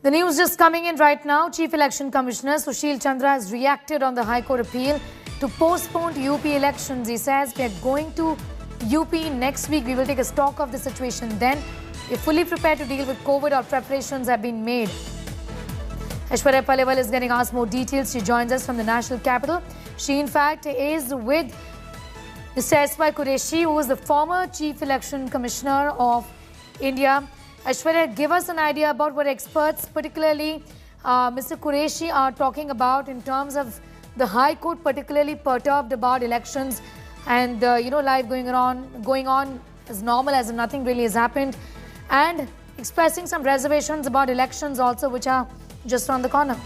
The news just coming in right now. Chief Election Commissioner Sushil Chandra has reacted on the High Court appeal to postpone UP elections. He says we are going to UP next week. We will take a stock of the situation then. We are fully prepared to deal with COVID. All preparations have been made. Aishwarya Palewal is getting asked more details. She joins us from the national capital. She in fact is with Mr. S.Y. Qureshi, who is the former Chief Election Commissioner of India. Aishwarya, give us an idea about what experts, particularly Mr. Qureshi, are talking about in terms of the High Court, particularly perturbed about elections and life going on as normal as if nothing really has happened, and expressing some reservations about elections also, which are just around the corner.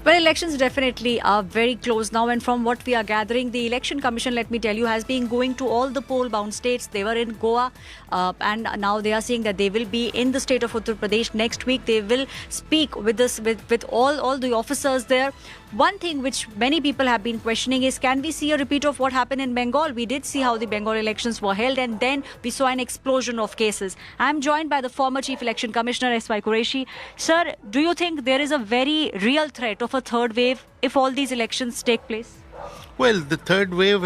Well, elections definitely are very close now, and from what we are gathering, the Election Commission, let me tell you, has been going to all the poll-bound states. They were in Goa, and now they are saying that they will be in the state of Uttar Pradesh next week. They will speak with all the officers there. One thing which many people have been questioning is, can we see a repeat of what happened in Bengal? We did see how the Bengal elections were held, and then we saw an explosion of cases. I am joined by the former Chief Election Commissioner, S.Y. Qureshi. Sir, do you think there is a very real threat of a third wave if all these elections take place? Well, the third wave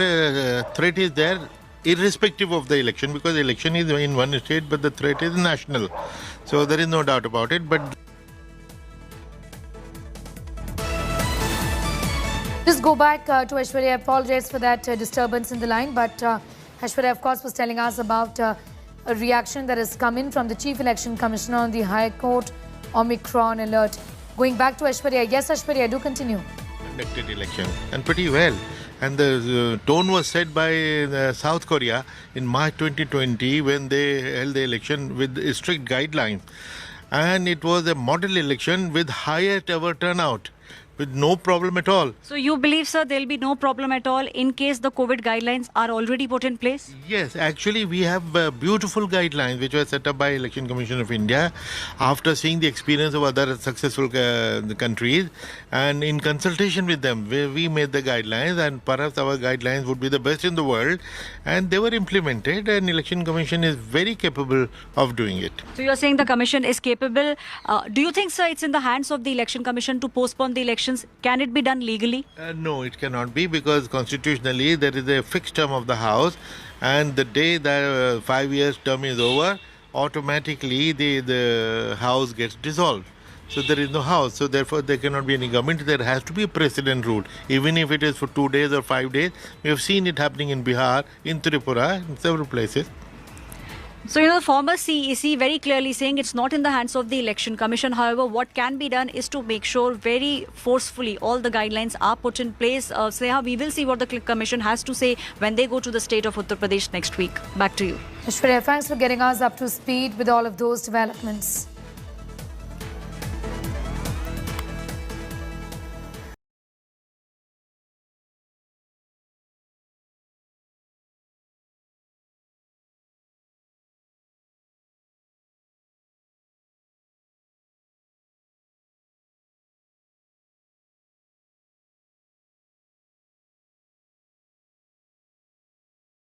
threat is there irrespective of the election, because the election is in one state, but the threat is national. So there is no doubt about it. But just go back to Aishwarya. I apologize for that disturbance in the line, but Aishwarya, of course, was telling us about a reaction that has come in from the Chief Election Commissioner on the High Court Omicron alert. Going back to Aishwarya, yes, Aishwarya, do continue. Conducted election, and pretty well. And the tone was set by South Korea in March 2020 when they held the election with strict guidelines. And it was a model election with highest ever turnout, with no problem at all. So you believe, sir, there will be no problem at all in case the COVID guidelines are already put in place? Yes, actually we have beautiful guidelines which were set up by Election Commission of India after seeing the experience of other successful countries, and in consultation with them we made the guidelines, and perhaps our guidelines would be the best in the world, and they were implemented, and Election Commission is very capable of doing it. So you're saying the Commission is capable. Do you think, sir, it's in the hands of the Election Commission to postpone the election? Can it be done legally? No, it cannot be, because constitutionally there is a fixed term of the House, and the day the 5 years term is over, automatically the House gets dissolved. So there is no House, so therefore there cannot be any government. There has to be a precedent rule, even if it is for 2 days or 5 days. We have seen it happening in Bihar, in Tripura, in several places. So, the former CEC very clearly saying it's not in the hands of the Election Commission. However, what can be done is to make sure very forcefully all the guidelines are put in place. Sneha, we will see what the Commission has to say when they go to the state of Uttar Pradesh next week. Back to you. Aishwarya, thanks for getting us up to speed with all of those developments.